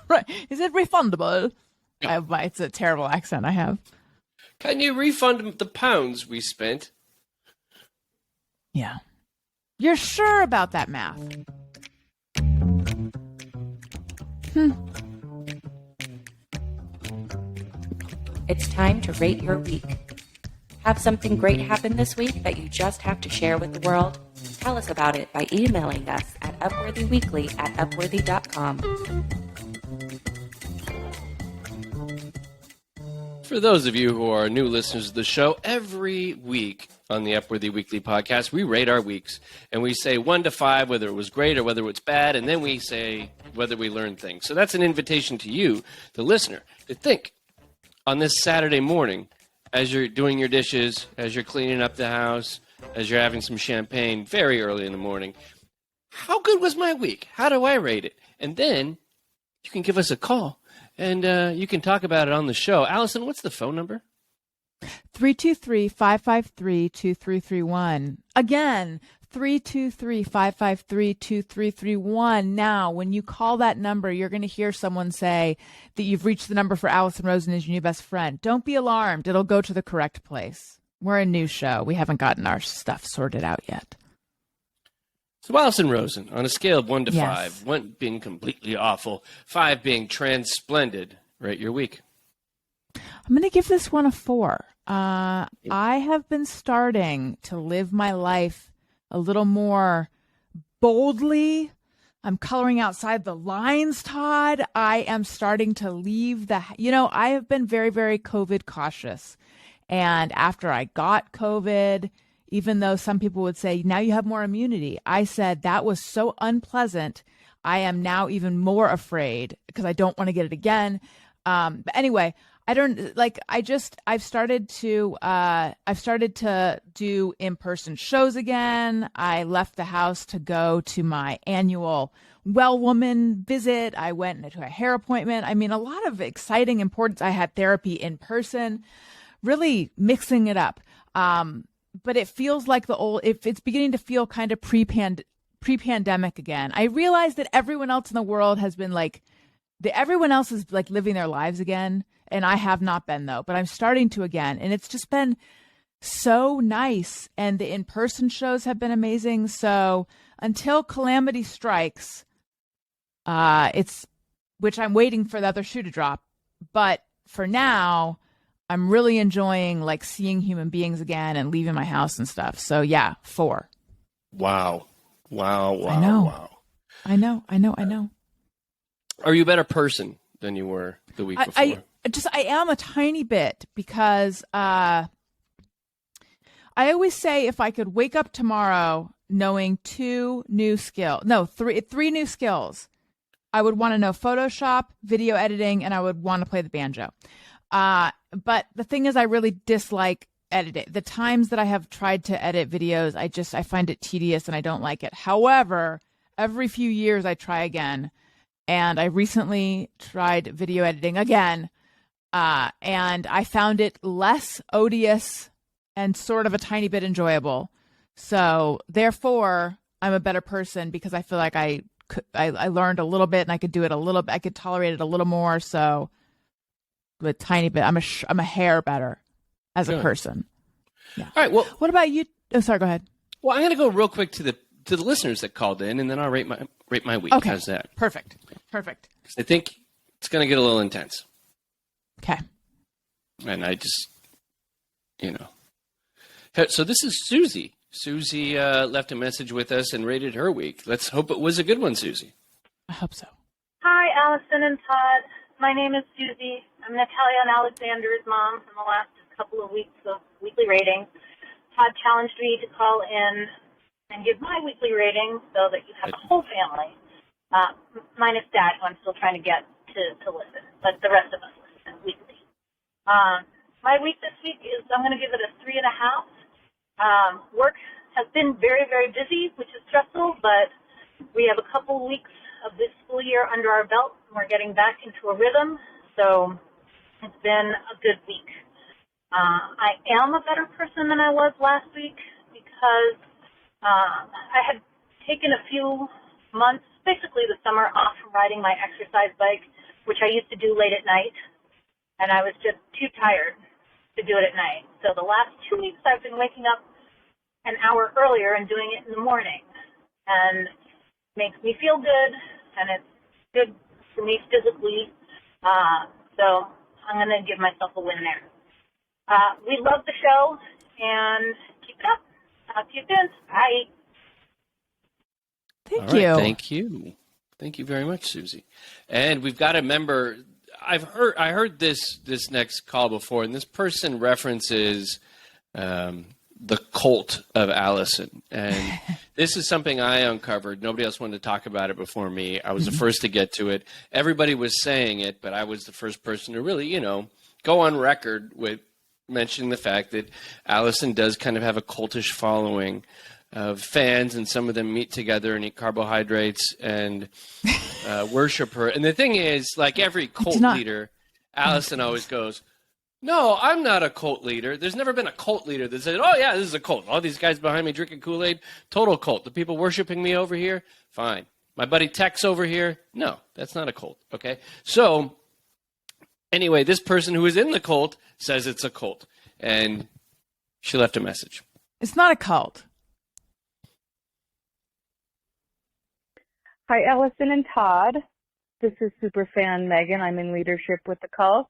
Right. Is it refundable? Yeah. It's a terrible accent I have. Can you refund the pounds we spent? Yeah. You're sure about that math? It's time to rate your week. Have something great happen this week that you just have to share with the world? Tell us about it by emailing us at upworthyweekly@upworthy.com. For those of you who are new listeners to the show, every week on the Upworthy Weekly podcast, we rate our weeks. And we say 1 to 5, whether it was great or whether it was bad. And then we say whether we learned things. So that's an invitation to you, the listener, to think on this Saturday morning as you're doing your dishes, as you're cleaning up the house, as you're having some champagne very early in the morning. How good was my week? How do I rate it? And then you can give us a call. And you can talk about it on the show. Alison, what's the phone number? 323-553-2331. Again, 323-553-2331. Now, when you call that number, you're going to hear someone say that you've reached the number for Alison Rosen as your new best friend. Don't be alarmed. It'll go to the correct place. We're a new show. We haven't gotten our stuff sorted out yet. So Alison Rosen, on a scale of 1 to 5, 1 being completely awful, 5 being transplendid, rate your week. I'm going to give this one a 4. I have been starting to live my life a little more boldly. I'm coloring outside the lines, Todd. I am starting to leave I have been very, very COVID cautious. And after I got COVID, even though some people would say, now you have more immunity, I said that was so unpleasant. I am now even more afraid because I don't want to get it again. But anyway, I've started to do in-person shows again. I left the house to go to my annual well woman visit. I went to a hair appointment. I mean, a lot of exciting importance. I had therapy in person, really mixing it up. But it feels like it's beginning to feel kind of pre-pandemic again. I realize that everyone else in the world has been everyone else is like living their lives again. And I have not been, though, but I'm starting to again. And it's just been so nice. And the in-person shows have been amazing. So until calamity strikes, which I'm waiting for the other shoe to drop. But for now, I'm really enjoying like seeing human beings again and leaving my house and stuff. So yeah, 4. Wow. I know. Wow. I know. Are you a better person than you were the week before? I am a tiny bit because I always say if I could wake up tomorrow knowing 3 new skills, I would want to know Photoshop, video editing, and I would want to play the banjo. But the thing is, I really dislike editing. The times that I have tried to edit videos, I find it tedious and I don't like it. However, every few years I try again. And I recently tried video editing again. And I found it less odious and sort of a tiny bit enjoyable. So therefore, I'm a better person because I feel like I learned a little bit and I could do it a little bit. I could tolerate it a little more. So a tiny bit, I'm a hair better as a person. Yeah. All right. Well, what about you? Oh, sorry. Go ahead. Well, I'm going to go real quick to the listeners that called in, and then I'll rate my week. Okay. How's that? Perfect. I think it's going to get a little intense. Okay. And I just, So this is Susie. Susie left a message with us and rated her week. Let's hope it was a good one, Susie. I hope so. Hi, Alison and Tod. My name is Susie. I'm Natalia and Alexander's mom from the last couple of weeks of weekly ratings. Tod challenged me to call in and give my weekly rating so that you have a whole family, minus Dad, who I'm still trying to get to listen, but the rest of us listen weekly. My week this week is, I'm going to give it a 3.5. Work has been very, very busy, which is stressful, but we have a couple weeks of this school year under our belt, and we're getting back into a rhythm, so it's been a good week. I am a better person than I was last week because I had taken a few months, basically the summer, off from riding my exercise bike, which I used to do late at night, and I was just too tired to do it at night. So the last 2 weeks I've been waking up an hour earlier and doing it in the morning, and it makes me feel good, and it's good for me physically, so I'm going to give myself a win there. We love the show, and keep it up. Talk to you soon. Bye. Thank you. Thank you. Thank you very much, Susie. And we've got a member. I heard this next call before, and this person references the cult of Alison. And this is something I uncovered. Nobody else wanted to talk about it before me. I was the first to get to it. Everybody was saying it, but I was the first person to really, go on record with mentioning the fact that Alison does kind of have a cultish following of fans, and some of them meet together and eat carbohydrates and worship her. And the thing is, like every cult leader, Alison always goes, "No, I'm not a cult leader." There's never been a cult leader that said, "Oh yeah, this is a cult. All these guys behind me drinking Kool-Aid, total cult. The people worshiping me over here, fine. My buddy Tex over here, no, that's not a cult." Okay, so anyway, this person who is in the cult says it's a cult, and she left a message. It's not a cult. Hi, Alison and Tod. This is Superfan Megan. I'm in leadership with the cult.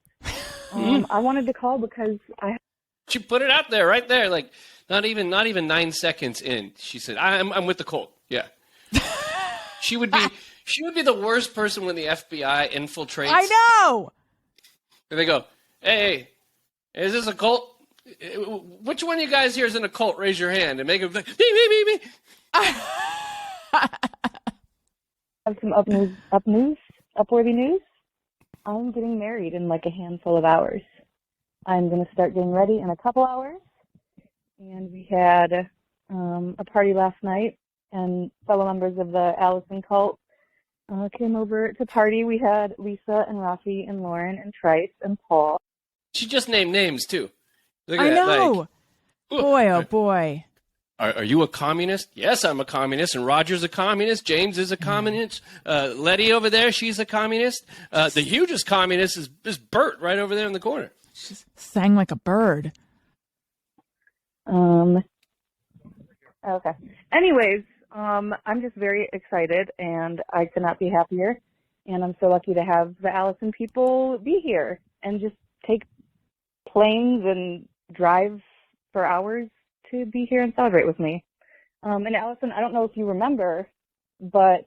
I wanted to call because She put it out there, right there, like not even 9 seconds in. She said, "I'm with the cult." Yeah, she would be the worst person when the FBI infiltrates. I know. And they go, "Hey, is this a cult? Which one of you guys here is in a cult? Raise your hand." And make them like, me. have some upworthy news. I'm getting married in like a handful of hours. I'm going to start getting ready in a couple hours. And we had a party last night, and fellow members of the Alison cult came over to party. We had Lisa and Rafi and Lauren and Trice and Paul. She just named names, too. Look at I that, know. like, boy, oh boy. Are you a communist? Yes, I'm a communist. And Roger's a communist. James is a communist. Letty over there, she's a communist. The hugest communist is Bert right over there in the corner. She sang like a bird. Okay. Anyways, I'm just very excited, and I could not be happier. And I'm so lucky to have the Alison people be here and just take planes and drive for hours to be here and celebrate with me. And Alison, I don't know if you remember, but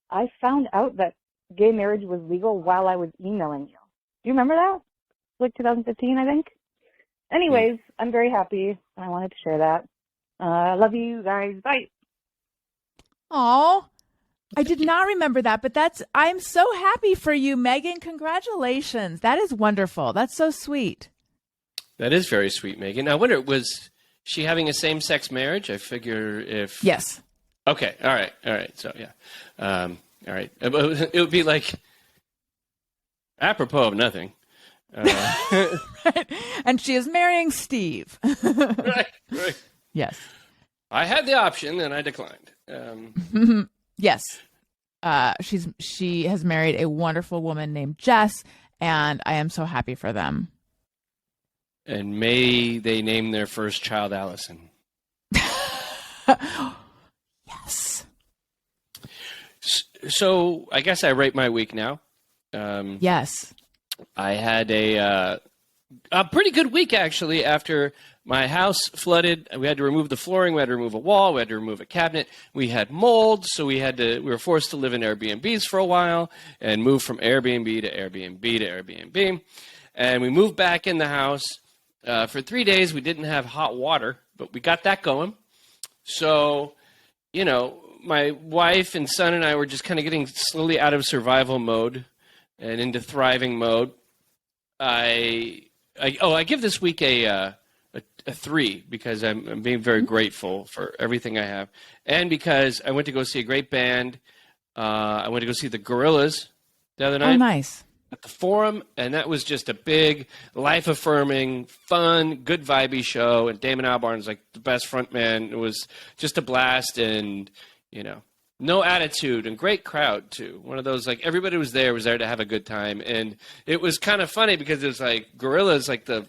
I found out that gay marriage was legal while I was emailing you. Do you remember that? Like 2015, I think. Anyways, I'm very happy, and I wanted to share that. I love you guys. Bye. Oh, I did not remember that, but I'm so happy for you, Megan. Congratulations. That is wonderful. That's so sweet. That is very sweet, Megan. I wonder, was she having a same-sex marriage? I figure if... Yes. Okay. All right. So, yeah. All right. It would be like, apropos of nothing. Right. And she is marrying Steve. Right. Yes. I had the option, and I declined. Yes. She has married a wonderful woman named Jess, and I am so happy for them. And may they name their first child Alison. Yes. So I guess I rate my week now. Yes. I had a pretty good week, actually, after my house flooded. We had to remove the flooring. We had to remove a wall. We had to remove a cabinet. We had mold, so we were forced to live in Airbnbs for a while and move from Airbnb to Airbnb to Airbnb. And we moved back in the house. For 3 days, we didn't have hot water, but we got that going. So, my wife and son and I were just kind of getting slowly out of survival mode and into thriving mode. I give this week a 3 because I'm being very grateful for everything I have, and because I went to go see a great band. I went to go see the Gorillas the other night. Oh, nice. At the Forum, and that was just a big, life-affirming, fun, good vibey show. And Damon Albarn's like the best front man. It was just a blast, and no attitude, and great crowd too. One of those, like, everybody was there to have a good time, and it was kind of funny because it was like Gorillas, like the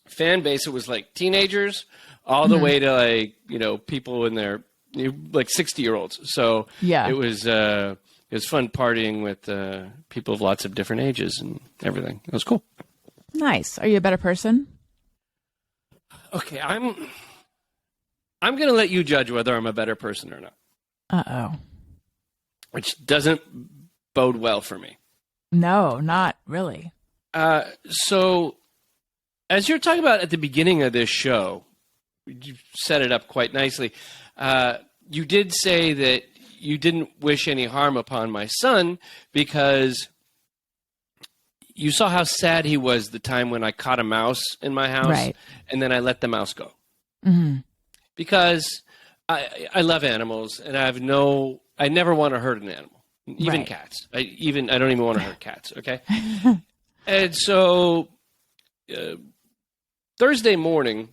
fan base. It was like teenagers all the way to like people in their like 60-year-olds. So yeah, it was fun partying with people of lots of different ages and everything. It was cool. Nice. Are you a better person? Okay, I'm going to let you judge whether I'm a better person or not. Uh-oh. Which doesn't bode well for me. No, not really. So, as you're talking about at the beginning of this show, you set it up quite nicely. You did say that you didn't wish any harm upon my son because you saw how sad he was the time when I caught a mouse in my house, right, and then I let the mouse go. Mm-hmm. Because I love animals, and I never want to hurt an animal, even cats. I don't even want to hurt cats, okay? And so Thursday morning,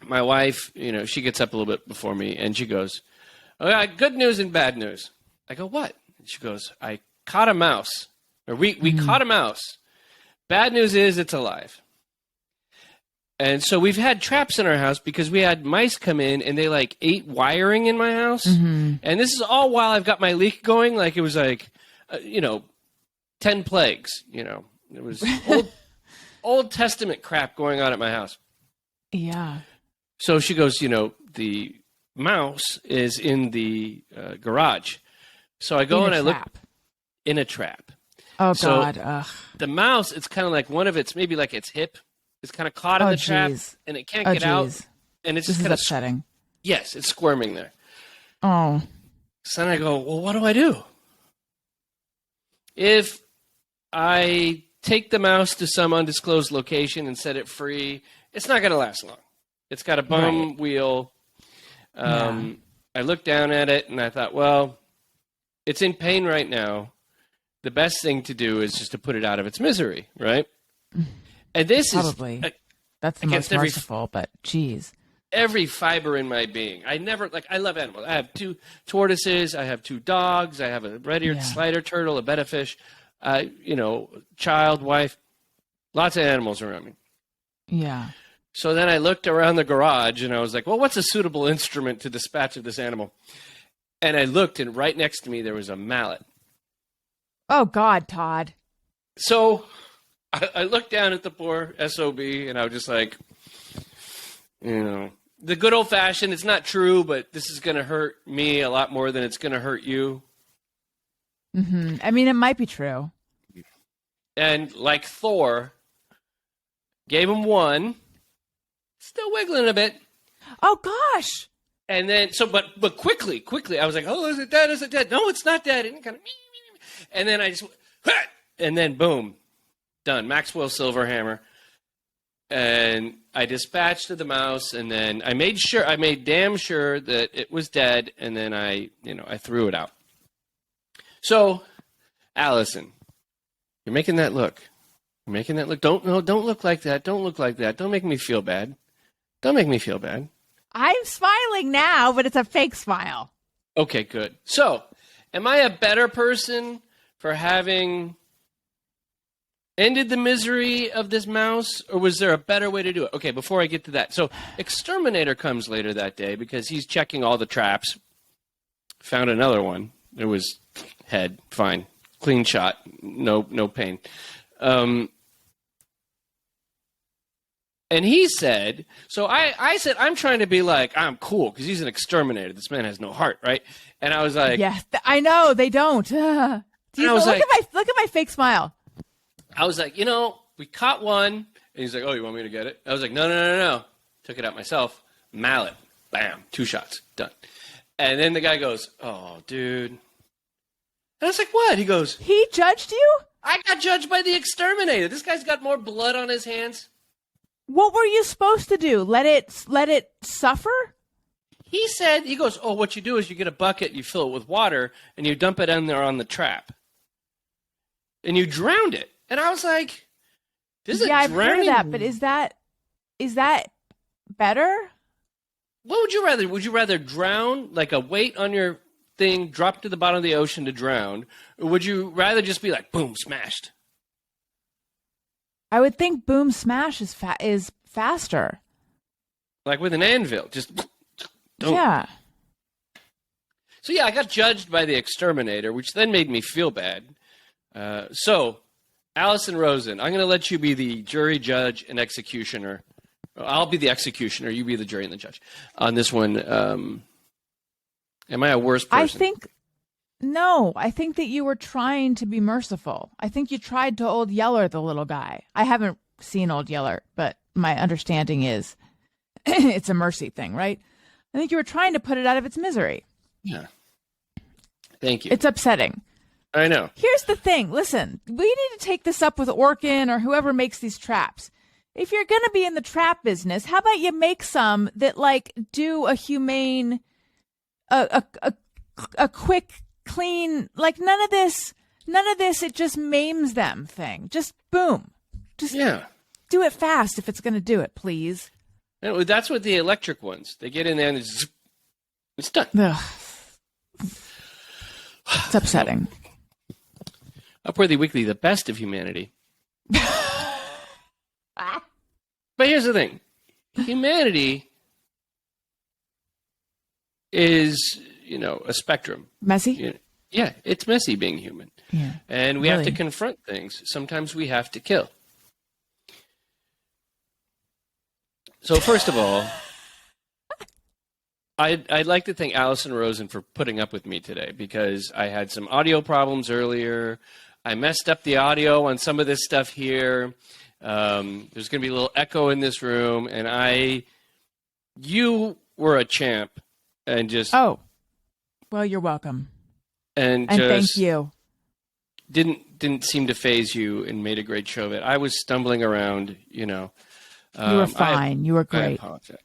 my wife, she gets up a little bit before me, and she goes, "Oh, good news and bad news." I go, "What?" And she goes, "I caught a mouse. Or we caught a mouse. Bad news is it's alive." And so we've had traps in our house because we had mice come in and they like ate wiring in my house. Mm-hmm. And this is all while I've got my leak going. Like it was like, 10 plagues, It was Old Testament crap going on at my house. Yeah. So she goes, the mouse is in the garage. So I go and I look in a trap. Oh, so God. Ugh. The mouse, it's kind of like one of its, maybe like its hip is kind of caught in the trap, and it can't get out. And it's just kind of upsetting. Yes, it's squirming there. Oh. So then I go, well, what do I do? If I take the mouse to some undisclosed location and set it free, it's not going to last long. It's got a bum wheel. I looked down at it and I thought, well, it's in pain right now. The best thing to do is just to put it out of its misery, right? And this probably that's the most merciful, but geez. Every fiber in my being. I love animals. I have 2 tortoises. I have 2 dogs. I have a red-eared slider turtle, a betta fish, child, wife, lots of animals around me. Yeah. So then I looked around the garage and I was like, well, what's a suitable instrument to dispatch of this animal? And I looked, and right next to me there was a mallet. Oh, God, Todd. So I looked down at the poor SOB and I was just like, the good old fashioned, it's not true, but this is going to hurt me a lot more than it's going to hurt you. Mm-hmm. I mean, it might be true. And like Thor, gave him 1, still wiggling a bit. Oh, gosh. And then, but quickly, I was like, oh, is it dead? Is it dead? No, it's not dead. And then I just, and then boom, done. Maxwell Silverhammer. And I dispatched the mouse, and then I made damn sure that it was dead, and then I threw it out. So, Allison, you're making that look. Don't look like that. Don't look like that. Don't make me feel bad. Don't make me feel bad. I'm smiling now, but it's a fake smile. Okay, good. So, am I a better person for having ended the misery of this mouse, or was there a better way to do it? Okay, before I get to that. So, Exterminator comes later that day because he's checking all the traps. Found another one. It was head, fine. Clean shot. No pain. And he said, so I said, I'm trying to be like, I'm cool because he's an exterminator. This man has no heart, right? And I was like, yes, I know they don't. Look at my fake smile. I was like, we caught one. And he's like, oh, you want me to get it? I was like, no. Took it out myself. Mallet. Bam. 2 shots. Done. And then the guy goes, oh, dude. And I was like, what? He goes, he judged you? I got judged by the exterminator. This guy's got more blood on his hands. What were you supposed to do? Let it suffer? He goes, oh, what you do is you get a bucket, you fill it with water, and you dump it in there on the trap. And you drowned it. And I was like, I've heard of that, but is that better? What would you rather? Would you rather drown, like a weight on your thing, drop to the bottom of the ocean to drown? Or would you rather just be like, boom, smashed? I would think boom, smash is faster. Like with an anvil, just don't. Yeah. So yeah, I got judged by the exterminator, which then made me feel bad. So, Alison Rosen, I'm going to let you be the jury, judge, and executioner. I'll be the executioner. You be the jury and the judge on this one. Am I a worse person? I think that you were trying to be merciful. I think you tried to Old Yeller the little guy. I haven't seen Old Yeller, but my understanding is it's a mercy thing, right? I think you were trying to put it out of its misery. Yeah. Thank you. It's upsetting. I know. Here's the thing. Listen, we need to take this up with Orkin or whoever makes these traps. If you're going to be in the trap business, how about you make some that do a humane, a quick, clean, none of this, it just maims them thing. Just boom. Just do it fast if it's going to do it, please. And that's what the electric ones, they get in there and it's done. Ugh. It's upsetting. Upworthy Weekly, the best of humanity. But here's the thing. Humanity is, a spectrum. Messy? Yeah, it's messy being human. Yeah. And we have to confront things. Sometimes we have to kill. So first of all, I'd like to thank Alison Rosen for putting up with me today because I had some audio problems earlier. I messed up the audio on some of this stuff here. There's going to be a little echo in this room, and you were a champ, and just well, you're welcome, and thank you. didn't seem to faze you and made a great show of it. I was stumbling around, you know. You were fine. You were great. I apologize.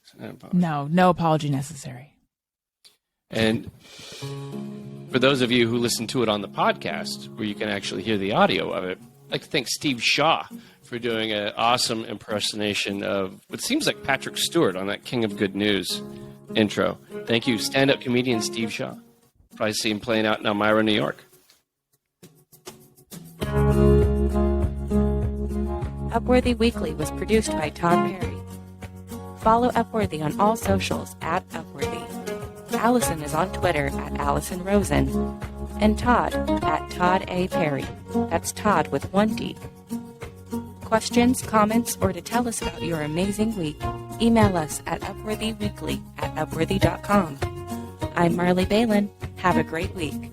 No apology necessary. And for those of you who listen to it on the podcast, where you can actually hear the audio of it, I'd like to thank Steve Shaw for doing an awesome impersonation of what seems like Patrick Stewart on that King of Good News intro. Thank you, stand-up comedian Steve Shaw. Probably see him playing out in Elmira, New York. Upworthy Weekly was produced by Tod Perry. Follow Upworthy on all socials at Upworthy. Alison is on Twitter at Alison Rosen. And Tod at Tod A. Perry. That's Tod with 1 D. Questions, comments, or to tell us about your amazing week, email us at upworthyweekly@upworthy.com. I'm Marley Balin. Have a great week.